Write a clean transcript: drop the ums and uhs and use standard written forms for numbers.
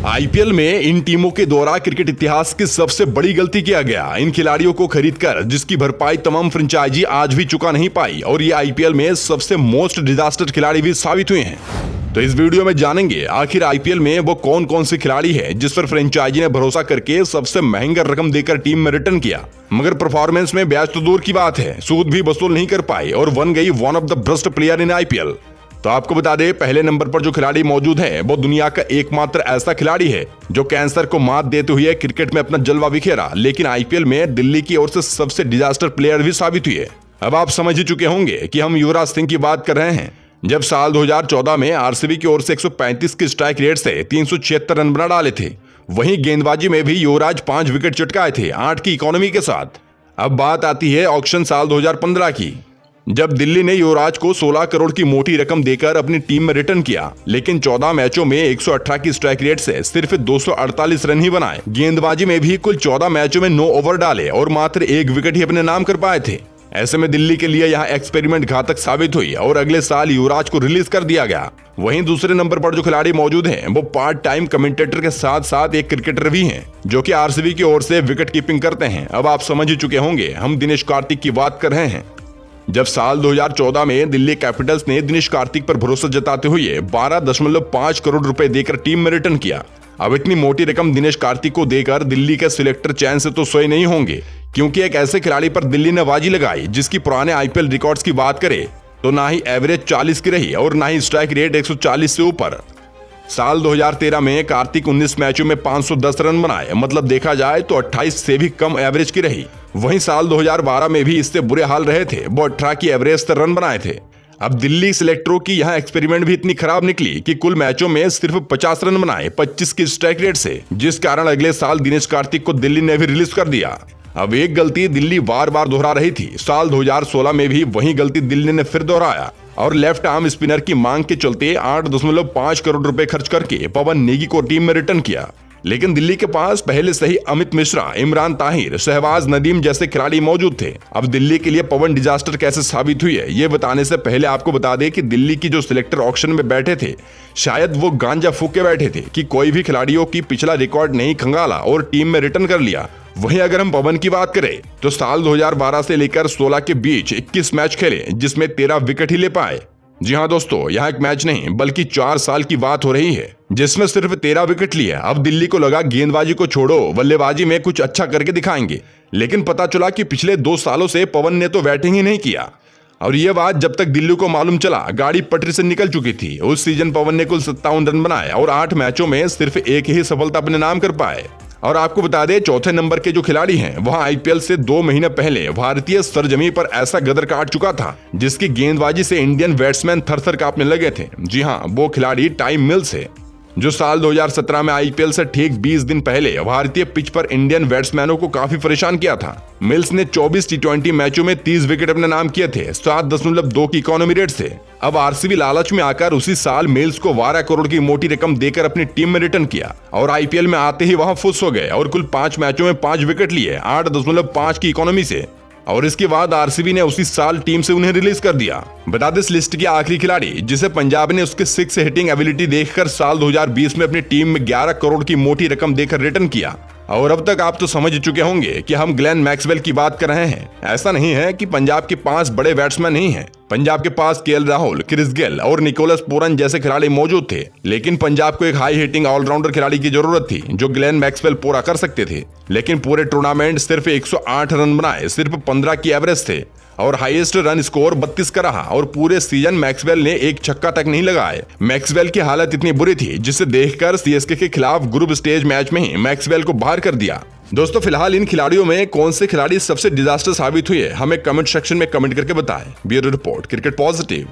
IPL में इन टीमों के द्वारा क्रिकेट इतिहास की सबसे बड़ी गलती किया गया इन खिलाड़ियों को खरीदकर, जिसकी भरपाई तमाम फ्रेंचाइजी आज भी चुका नहीं पाई और ये आईपीएल में सबसे मोस्ट डिजास्टर खिलाड़ी भी साबित हुए हैं। तो इस वीडियो में जानेंगे आखिर आईपीएल में वो कौन कौन से खिलाड़ी हैं जिस पर फ्रेंचाइजी ने भरोसा करके सबसे महंगा रकम देकर टीम में रिटर्न किया, मगर परफॉर्मेंस में ब्याज तो दूर की बात है, सूद भी वसूल नहीं कर पाए और बन गई one of the best player in IPL. तो आपको बता दें, पहले नंबर पर जो खिलाड़ी मौजूद है वो दुनिया का एकमात्र ऐसा खिलाड़ी है जो कैंसर को मात देते हुए क्रिकेट में अपना जलवा बिखेरा, लेकिन आईपीएल में दिल्ली की ओर से सबसे डिजास्टर प्लेयर भी साबित हुए। अब आप समझ ही चुके होंगे कि हम युवराज सिंह की बात कर रहे हैं। जब साल 2014 में आरसीबी की ओर से 135 की स्ट्राइक रेट से 376 रन बना डाले थे, वहीं गेंदबाजी में भी युवराज 5 विकेट चटकाए थे 8 की इकोनॉमी के साथ। अब बात आती है ऑक्शन साल 2015 की, जब दिल्ली ने युवराज को 16 करोड़ की मोटी रकम देकर अपनी टीम में रिटर्न किया, लेकिन 14 मैचों में 118 की स्ट्राइक रेट से सिर्फ 248 रन ही बनाए। गेंदबाजी में भी कुल 14 मैचों में 9 ओवर डाले और मात्र 1 विकेट ही अपने नाम कर पाए थे। ऐसे में दिल्ली के लिए यह एक्सपेरिमेंट घातक साबित हुई और अगले साल युवराज को रिलीज कर दिया गया। वहीं दूसरे नंबर पर जो खिलाड़ी मौजूद हैं वो पार्ट टाइम कमेंटेटर के साथ साथ एक क्रिकेटर भी हैं जो कि आरसीबी की ओर से विकेट कीपिंग करते हैं। अब आप समझ ही चुके होंगे, हम दिनेश कार्तिक की बात कर रहे हैं। जब साल 2014 में दिल्ली कैपिटल्स ने दिनेश कार्तिक पर भरोसा जताते हुए 12.5 करोड़ रुपए देकर टीम में रिटर्न किया। अब इतनी मोटी रकम दिनेश कार्तिक को देकर दिल्ली के सिलेक्टर चैन से तो सोए नहीं होंगे, क्योंकि एक ऐसे खिलाड़ी पर दिल्ली ने बाजी लगाई जिसकी पुराने आईपीएल रिकॉर्ड्स की बात करें तो ना ही एवरेज 40 की रही और ना ही स्ट्राइक रेट 140 से ऊपर। साल 2013 में कार्तिक 19 मैचों में 510 रन बनाए, मतलब देखा जाए तो 28 से भी कम एवरेज की रही। वहीं साल 2012 में भी इससे बुरे हाल रहे थे, वो 18 की एवरेज से रन बनाए थे। अब दिल्ली सिलेक्टरों की यह एक्सपेरिमेंट भी इतनी खराब निकली कि कुल मैचों में सिर्फ 50 रन बनाए 25 की स्ट्राइक रेट से, जिस कारण अगले साल दिनेश कार्तिक को दिल्ली ने भी रिलीज कर दिया। अब एक गलती दिल्ली बार बार दोहरा रही थी। साल 2016 में भी वही गलती दिल्ली ने फिर दोहराया और लेफ्ट आर्म स्पिनर की मांग के चलते 8.5 करोड़ रुपए खर्च करके पवन नेगी को टीम में रिटर्न किया। लेकिन दिल्ली के पास पहले से ही अमित मिश्रा, इमरान ताहिर, शहबाज नदीम जैसे खिलाड़ी मौजूद थे। अब दिल्ली के लिए पवन डिजास्टर कैसे साबित हुई है, ये बताने से पहले आपको बता दें कि दिल्ली की जो सिलेक्टर ऑक्शन में बैठे थे, शायद वो गांजा फूक के बैठे थे कि कोई भी खिलाड़ियों की पिछला रिकॉर्ड नहीं खंगाला और टीम में रिटर्न कर लिया। वहीं अगर हम पवन की बात करें तो साल 2012 से लेकर 16 के बीच 21 मैच खेले जिसमें 13 विकेट ही ले पाए। जी हाँ दोस्तों, यहाँ एक मैच नहीं बल्कि 4 साल की बात हो रही है जिसमें सिर्फ 13 विकेट लिए। अब दिल्ली को लगा गेंदबाजी को छोड़ो, बल्लेबाजी में कुछ अच्छा करके दिखाएंगे, लेकिन पता चला कि पिछले 2 सालों से पवन ने तो बैटिंग ही नहीं किया। और ये बात जब तक दिल्ली को मालूम चला, गाड़ी पटरी से निकल चुकी थी। उस सीजन पवन ने कुल 57 रन बनाए और 8 मैचों में सिर्फ एक ही सफलता अपने नाम कर पाए। और आपको बता दें, चौथे नंबर के जो खिलाड़ी हैं वहां आईपीएल से 2 महीने पहले भारतीय सरजमी पर ऐसा गदर काट चुका था जिसकी गेंदबाजी से इंडियन बैट्समैन थर-थर कांपने लगे थे। जी हां, वो खिलाड़ी टाइम मिल्स है जो साल 2017 में आईपीएल से ठीक 20 दिन पहले भारतीय पिच पर इंडियन बैट्समैनों को काफी परेशान किया था। मिल्स ने 24 टी20 मैचों में 30 विकेट अपने नाम किए थे 7.2 की इकोनॉमी रेट से। अब आरसीबी लालच में आकर उसी साल मिल्स को 12 करोड़ की मोटी रकम देकर अपनी टीम में रिटर्न किया और आईपीएल में आते ही वहां फुस हो गए और कुल 5 मैचों में 5 विकेट लिए 8.5 की इकोनॉमी से। और इसके बाद आरसीबी ने उसी साल टीम से उन्हें रिलीज कर दिया। बता दें, इस लिस्ट के आखिरी खिलाड़ी जिसे पंजाब ने उसके 6 हिटिंग एबिलिटी देखकर साल 2020 में अपनी टीम में 11 करोड़ की मोटी रकम देकर रिटर्न किया। और अब तक आप तो समझ चुके होंगे कि हम ग्लेन मैक्सवेल की बात कर रहे हैं। ऐसा नहीं है कि पंजाब के पास बड़े बैट्समैन नहीं हैं। पंजाब के पास केएल राहुल, क्रिस गेल और निकोलस पूरन जैसे खिलाड़ी मौजूद थे, लेकिन पंजाब को एक हाई हिटिंग ऑलराउंडर खिलाड़ी की जरूरत थी जो ग्लेन मैक्सवेल पूरा कर सकते थे। लेकिन पूरे टूर्नामेंट सिर्फ 108 रन बनाए, सिर्फ 15 की एवरेज थे और हाईएस्ट रन स्कोर 32 का रहा और पूरे सीजन मैक्सवेल ने एक छक्का तक नहीं लगाए। मैक्सवेल की हालत इतनी बुरी थी जिसे देखकर सीएसके के खिलाफ ग्रुप स्टेज मैच में ही मैक्सवेल को बाहर कर दिया। दोस्तों, फिलहाल इन खिलाड़ियों में कौन से खिलाड़ी सबसे डिजास्टर साबित हुए, हमें कमेंट सेक्शन में कमेंट करके बताएं। Bureau report, cricket positive.